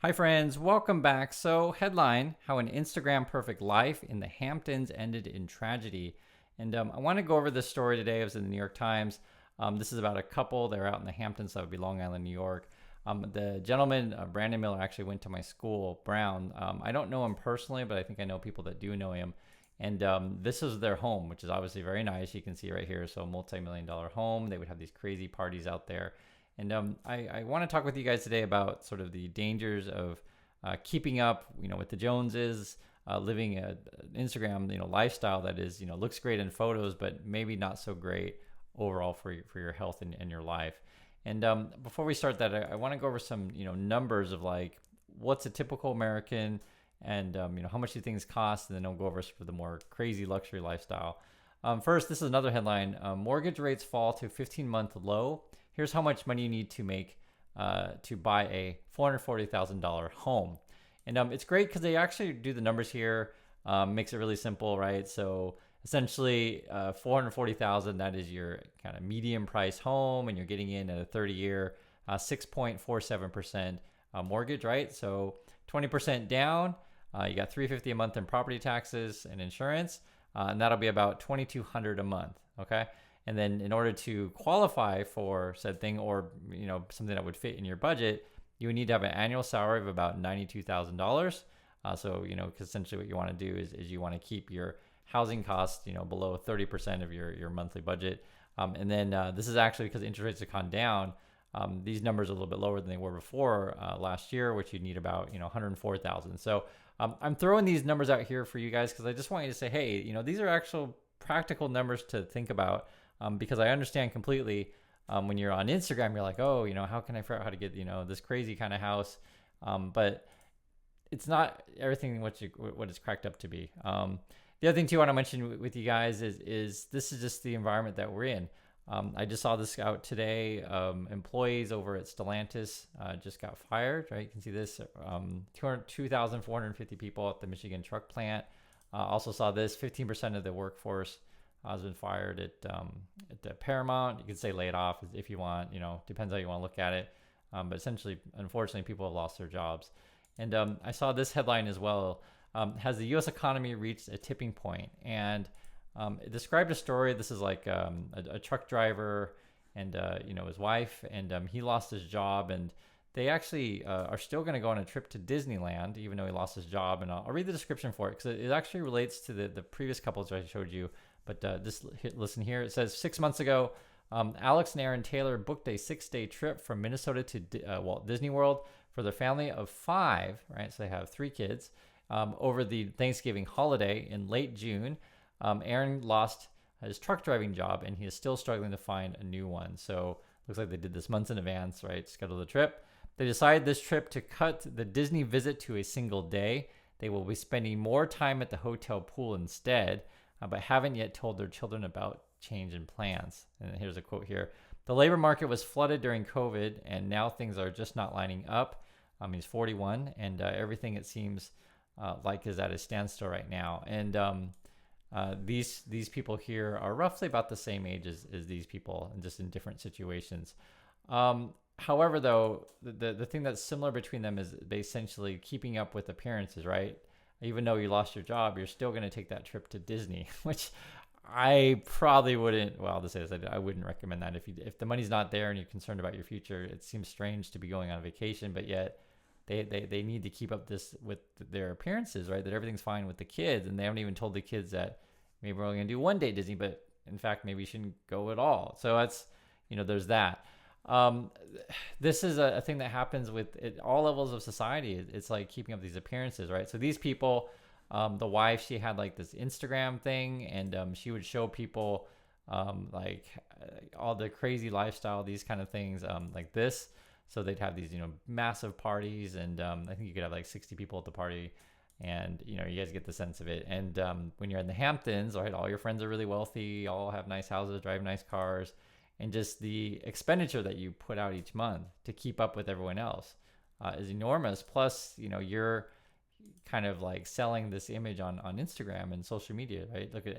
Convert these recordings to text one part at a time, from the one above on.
Hi, friends. Welcome back. So, headline: How an Instagram perfect life in the Hamptons ended in tragedy. And I want to go over this story today. It was in the New York Times. This is about a couple. They're out in the Hamptons. That would be Long Island, New York. The gentleman, Brandon Miller, actually went to my school, Brown. I don't know him personally, but I think I know people that do know him. And this is their home, which is obviously very nice. You can see right here. So, multi-million-dollar home. They would have these crazy parties out there. And I want to talk with you guys today about sort of the dangers of keeping up, with the Joneses, living an Instagram, lifestyle that is, looks great in photos, but maybe not so great overall for your health and your life. And before we start that, I want to go over some, numbers of like what's a typical American and, how much do things cost, and then I'll go over for the more crazy luxury lifestyle. First, this is another headline. Mortgage rates fall to 15-month low. Here's how much money you need to make to buy a $440,000 home. And it's great because they actually do the numbers here, makes it really simple, right? So essentially, 440,000, that is your kind of medium price home, and you're getting in at a 30-year, 6.47% mortgage, right? So 20% down, you got $350 a month in property taxes and insurance, and that'll be about $2,200 a month, okay? And then in order to qualify for said thing, or something that would fit in your budget, you would need to have an annual salary of about $92,000. So because essentially what you want to do is you want to keep your housing costs below 30% of your monthly budget. And then this is actually because interest rates have gone down. These numbers are a little bit lower than they were before last year, which you need about 104,000. So I'm throwing these numbers out here for you guys because I just want you to say, hey, these are actual practical numbers to think about. Because I understand completely when you're on Instagram, you're like, oh, how can I figure out how to get, this crazy kind of house? But it's not everything what it's cracked up to be. The other thing too I want to mention with you guys is this is just the environment that we're in. I just saw this out today. Employees over at Stellantis just got fired, right? You can see this, 2,450 people at the Michigan truck plant. Also saw this, 15% of the workforce has been fired at Paramount. You could say laid off if you want, depends how you want to look at it. But essentially, unfortunately, people have lost their jobs. And I saw this headline as well. Has the U.S. economy reached a tipping point? And it described a story. This is like a truck driver and, his wife, and he lost his job, and they actually are still going to go on a trip to Disneyland, even though he lost his job. And I'll read the description for it because it actually relates to the previous couples I showed you. But listen here. It says 6 months ago, Alex and Aaron Taylor booked a 6-day trip from Minnesota to Walt Disney World for their family of 5, right? So they have 3 kids, over the Thanksgiving holiday in late June. Aaron lost his truck driving job, and he is still struggling to find a new one. So looks like they did this months in advance, right? Schedule the trip. They decided this trip to cut the Disney visit to a single day. They will be spending more time at the hotel pool instead, but haven't yet told their children about change in plans. And here's a quote here. The labor market was flooded during COVID, and now things are just not lining up. He's 41, and everything it seems like is at a standstill right now. And these people here are roughly about the same age as these people, and just in different situations. However, though, the thing that's similar between them is they essentially keeping up with appearances, right? Even though you lost your job, you're still going to take that trip to Disney, which I probably wouldn't. Well, to say this, I wouldn't recommend that. If the money's not there and you're concerned about your future, it seems strange to be going on vacation, but yet they need to keep up this with their appearances, right? That everything's fine with the kids, and they haven't even told the kids that maybe we're only going to do one day Disney, but in fact, maybe you shouldn't go at all. So that's, there's that. This is a thing that happens with at all levels of society. It's like keeping up these appearances, right? So these people, the wife, she had like this Instagram thing, and she would show people like all the crazy lifestyle, these kind of things, like this. So they'd have these, massive parties, and I think you could have like 60 people at the party, and you guys get the sense of it. And when you're in the Hamptons, right, all your friends are really wealthy, all have nice houses, drive nice cars. And just the expenditure that you put out each month to keep up with everyone else is enormous. Plus, you're kind of like selling this image on Instagram and social media, right? Look at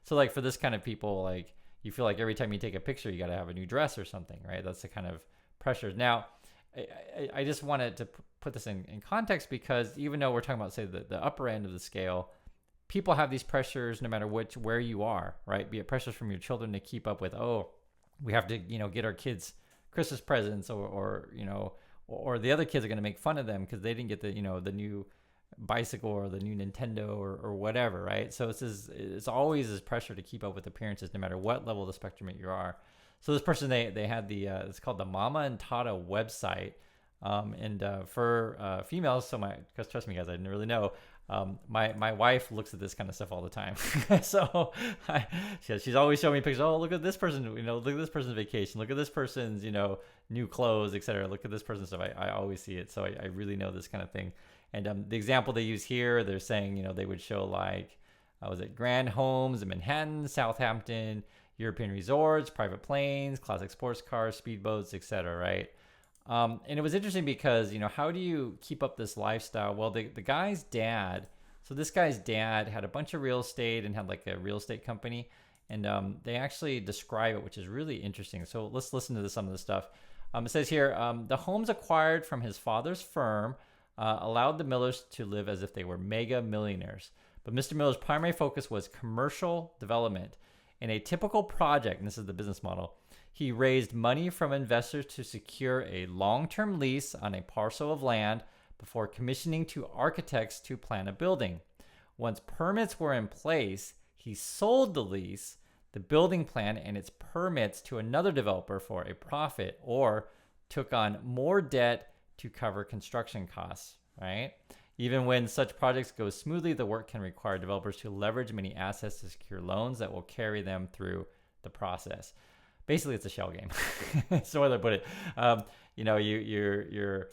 so like for this kind of people, like you feel like every time you take a picture, you got to have a new dress or something, right? That's the kind of pressures. Now, I just wanted to put this in context, because even though we're talking about, say, the upper end of the scale, people have these pressures no matter where you are, right? Be it pressures from your children to keep up with, oh, we have to, get our kids Christmas presents, or the other kids are going to make fun of them because they didn't get the new bicycle or the new Nintendo or whatever, right? So it's always this pressure to keep up with appearances no matter what level of the spectrum you are. So this person, they had it's called the Mama and Tata website, and for females. So because trust me guys, I didn't really know. My wife looks at this kind of stuff all the time. So she's always showing me pictures. Oh, look at this person, look at this person's vacation. Look at this person's, new clothes, etc. Look at this person's stuff. I always see it. So I really know this kind of thing. And the example they use here, they're saying, they would show like, was it grand homes in Manhattan, Southampton, European resorts, private planes, classic sports cars, speedboats, etc. Right? And it was interesting because, how do you keep up this lifestyle? Well, the guy's dad, so this guy's dad had a bunch of real estate and had like a real estate company. And they actually describe it, which is really interesting. So let's listen to some of the stuff. It says here, the homes acquired from his father's firm allowed the Millers to live as if they were mega millionaires. But Mr. Miller's primary focus was commercial development. In a typical project, and this is the business model, he raised money from investors to secure a long-term lease on a parcel of land before commissioning to architects to plan a building. Once permits were in place, he sold the lease, the building plan, and its permits to another developer for a profit, or took on more debt to cover construction costs, right? Even when such projects go smoothly, the work can require developers to leverage many assets to secure loans that will carry them through the process. Basically, it's a shell game. That's the way they put it. You're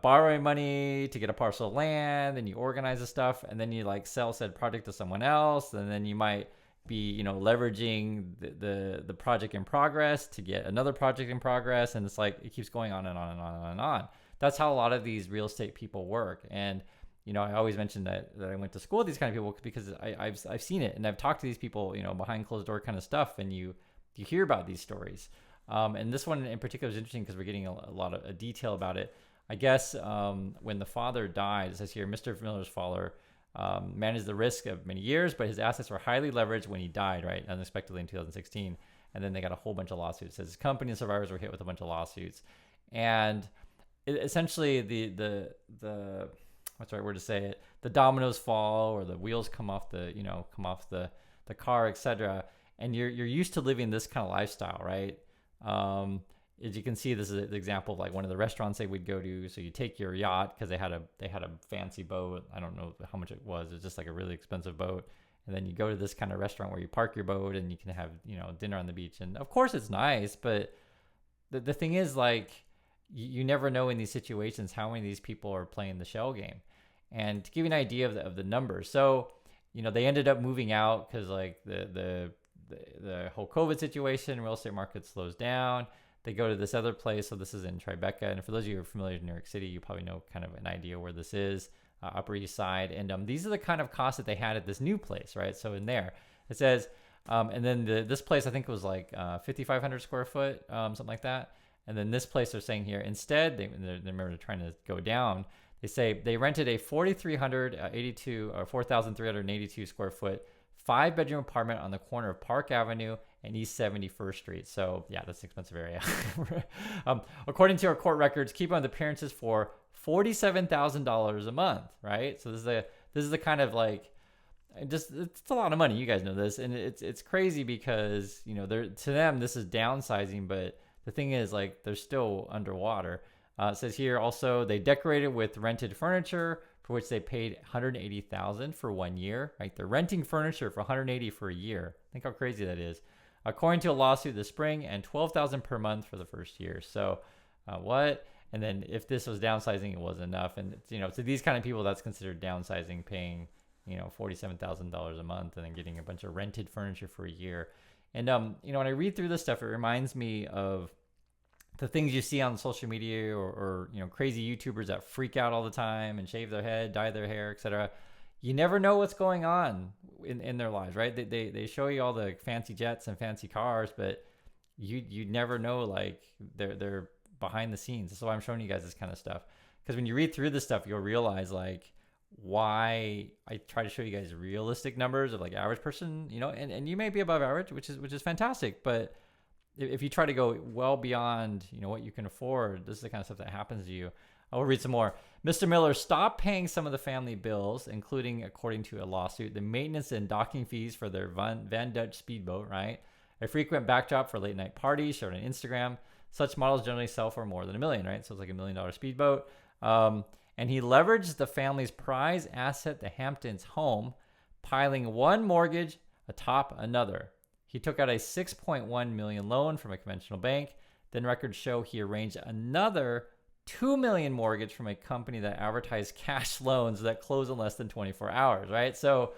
borrowing money to get a parcel of land, and you organize the stuff, and then you like sell said project to someone else, and then you might be leveraging the project in progress to get another project in progress, and it's like it keeps going on and on and on and on and on. That's how a lot of these real estate people work. And I always mention that I went to school with these kind of people because I've seen it, and I've talked to these people, behind closed door kind of stuff, and you hear about these stories. And this one in particular is interesting because we're getting a lot of detail about it. I guess when the father died, it says here, Mr. Miller's father managed the risk of many years, but his assets were highly leveraged when he died, right, unexpectedly in 2016. And then they got a whole bunch of lawsuits. It says his company and survivors were hit with a bunch of lawsuits. And essentially the what's the right word to say it? The dominoes fall, or the wheels come off the car, etc. And you're used to living this kind of lifestyle, right? As you can see, this is an example of like one of the restaurants they would go to. So you take your yacht, because they had a fancy boat. I don't know how much it was. It's just like a really expensive boat. And then you go to this kind of restaurant where you park your boat and you can have, dinner on the beach. And of course it's nice, but the thing is, like, you never know in these situations how many of these people are playing the shell game. And to give you an idea of the numbers, so they ended up moving out because like the whole COVID situation, real estate market slows down. They go to this other place. So this is in Tribeca, and for those of you who are familiar with New York City, you probably know kind of an idea where this is, Upper East Side. And these are the kind of costs that they had at this new place, right? So in there it says, and then this place I think it was like 5,500 square foot, something like that. And then this place they're saying here, instead, they're trying to go down. They say they rented a 4,382 square foot, 5-bedroom apartment on the corner of Park Avenue and East 71st Street. So yeah, that's an expensive area. According to our court records, keep on the appearances for $47,000 a month, right? So this is the kind of like, it's a lot of money. You guys know this, and it's crazy because to them this is downsizing, but the thing is, like, they're still underwater. It says here also they decorated with rented furniture for which they paid $180,000 for 1 year. Right, they're renting furniture for $180,000 for a year. Think how crazy that is. According to a lawsuit this spring, and $12,000 per month for the first year. So, what? And then if this was downsizing, it wasn't enough. And to these kind of people, that's considered downsizing, paying $47,000 a month and then getting a bunch of rented furniture for a year. And when I read through this stuff, it reminds me of the things you see on social media, or crazy YouTubers that freak out all the time and shave their head, dye their hair, etc. You never know what's going on in their lives, right? They show you all the fancy jets and fancy cars, but you never know, like, their behind the scenes. That's why I'm showing you guys this kind of stuff. Because when you read through this stuff, you'll realize like why I try to show you guys realistic numbers of like average person, and you may be above average, which is fantastic. But if you try to go well beyond, what you can afford, this is the kind of stuff that happens to you. I will read some more. Mr. Miller stopped paying some of the family bills, including, according to a lawsuit, the maintenance and docking fees for their Van Dutch speedboat, right? A frequent backdrop for late night parties showed on Instagram. Such models generally sell for more than $1 million, right? So it's like $1 million speedboat. And he leveraged the family's prize asset, the Hamptons home, piling one mortgage atop another. He took out a $6.1 million loan from a conventional bank. Then records show he arranged another $2 million mortgage from a company that advertised cash loans that close in less than 24 hours, right? So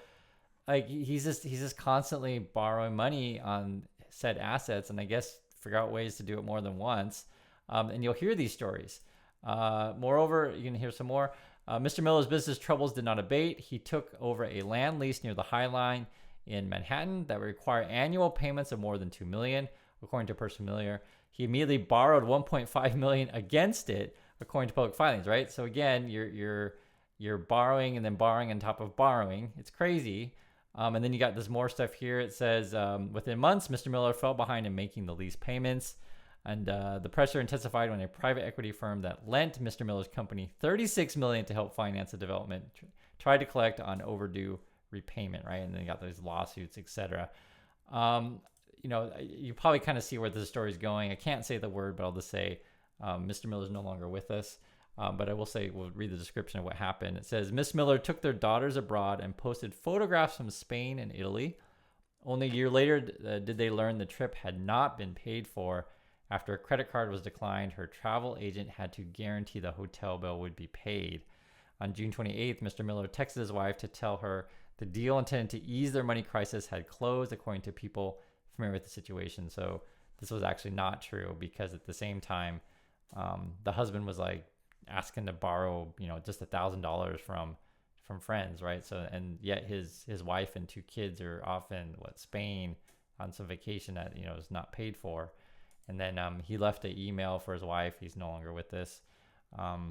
like he's just constantly borrowing money on said assets, and I guess figure out ways to do it more than once. And you'll hear these stories. Moreover, you can hear some more. Mr. Miller's business troubles did not abate. He took over a land lease near the High Line in Manhattan that would require annual payments of more than $2 million, according to a person familiar. He immediately borrowed $1.5 million against it, according to public filings. Right. So again, you're borrowing and then borrowing on top of borrowing. It's crazy. And then you got this more stuff here. It says within months, Mr. Miller fell behind in making the lease payments. And the pressure intensified when a private equity firm that lent Mr. Miller's company $36 million to help finance the development tried to collect on overdue repayment, right? And then you got those lawsuits, etc. You probably kind of see where this story is going. I can't say the word, but I'll just say Mr. Miller is no longer with us. But I will say, we'll read the description of what happened. It says, Miss Miller took their daughters abroad and posted photographs from Spain and Italy. Only a year later did they learn the trip had not been paid for. After a credit card was declined, her travel agent had to guarantee the hotel bill would be paid. On June 28th, Mr. Miller texted his wife to tell her the deal intended to ease their money crisis had closed, according to people familiar with the situation. So this was actually not true, because at the same time, the husband was like asking to borrow, just $1,000 from friends, right? So, and yet his wife and two kids are off in Spain on some vacation that is not paid for. And then he left an email for his wife. He's no longer with us. What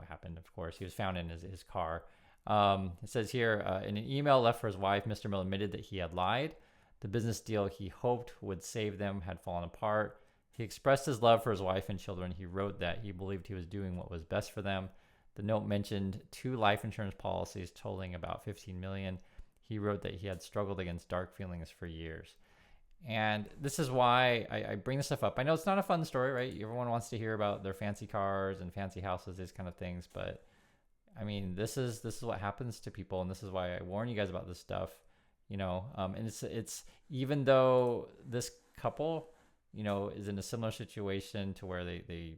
happened, of course. He was found in his car. It says here, in an email left for his wife, Mr. Miller admitted that he had lied. The business deal he hoped would save them had fallen apart. He expressed his love for his wife and children. He wrote that he believed he was doing what was best for them. The note mentioned 2 life insurance policies totaling about $15 million. He wrote that he had struggled against dark feelings for years. And this is why I bring this stuff up. I know it's not a fun story, right? Everyone wants to hear about their fancy cars and fancy houses, these kind of things. But I mean, this is what happens to people, and this is why I warn you guys about this stuff. And it's even though this couple, is in a similar situation to where they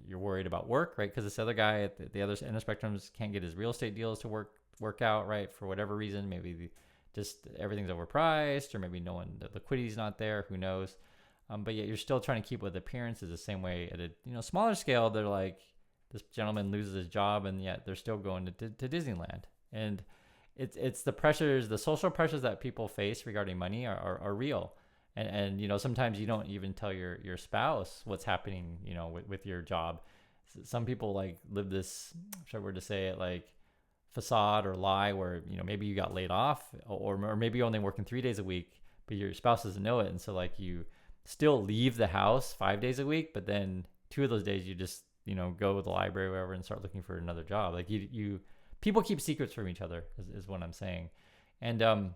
you're worried about work, right? Because this other guy at the other end of the spectrum can't get his real estate deals to work out, right? For whatever reason, maybe just everything's overpriced, or maybe the liquidity's not there, who knows. But yet you're still trying to keep with appearances the same way at a smaller scale. They're like, this gentleman loses his job, and yet they're still going to Disneyland. And it's the pressures, the social pressures that people face regarding money are real. And sometimes you don't even tell your spouse what's happening, with your job. Some people live this, if I were to say it, facade or lie where maybe you got laid off, or maybe you're only working 3 days a week, but your spouse doesn't know it, and so you still leave the house 5 days a week, but then 2 of those days you just go to the library or whatever and start looking for another job. People keep secrets from each other is what I'm saying. And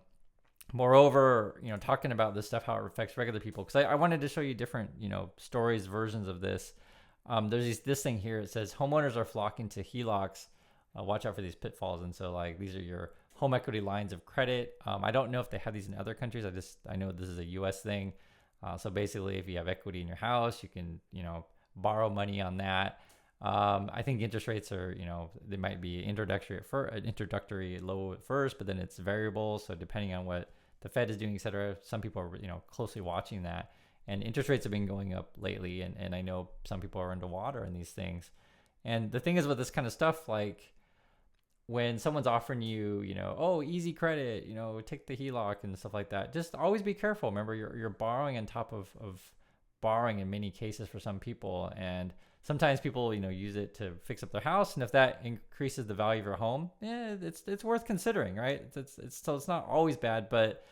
moreover, talking about this stuff, how it affects regular people, because I wanted to show you different stories, versions of this. There's this thing here. It says homeowners are flocking to HELOCs. Watch out for these pitfalls. And so these are your home equity lines of credit. I don't know if they have these in other countries. I know this is a US thing. So basically, if you have equity in your house, you can borrow money on that. I think interest rates are they might be introductory low at first, but then it's variable. So depending on what the Fed is doing, et cetera, some people are closely watching that. And interest rates have been going up lately, and I know some people are underwater in these things. And the thing is with this kind of stuff, when someone's offering you, easy credit, take the HELOC and stuff like that, just always be careful. Remember, you're borrowing on top of borrowing in many cases for some people. And sometimes people, use it to fix up their house. And if that increases the value of your home, it's worth considering, right? So it's not always bad, but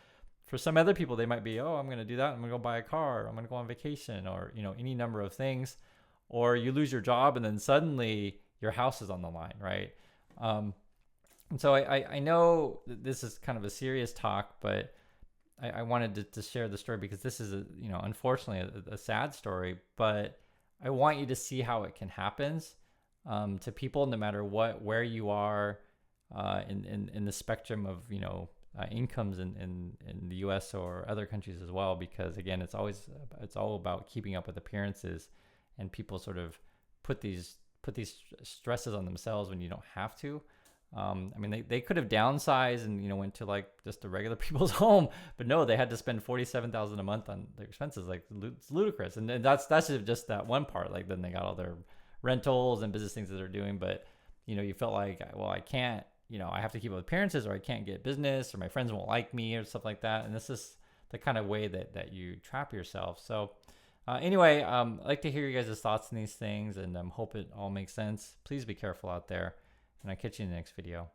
for some other people, they might be, oh, I'm going to do that. I'm going to go buy a car. I'm going to go on vacation, or, any number of things. Or you lose your job and then suddenly your house is on the line, right? And so I know that this is kind of a serious talk, but I wanted to share the story because this is, unfortunately a sad story, but I want you to see how it can happen to people no matter where you are in the spectrum of, incomes in the US or other countries as well, because again, it's all about keeping up with appearances, and people sort of put these stresses on themselves when you don't have to. I mean, they could have downsized and, went to like just a regular people's home, but no, they had to spend $47,000 a month on their expenses. Like, it's ludicrous. And that's just that one part. Like, then they got all their rentals and business things that they're doing. But, you felt like, well, I can't, I have to keep up with appearances, or I can't get business, or my friends won't like me, or stuff like that. And this is the kind of way that you trap yourself. So anyway, I'd like to hear you guys' thoughts on these things, and hope it all makes sense. Please be careful out there. And I'll catch you in the next video.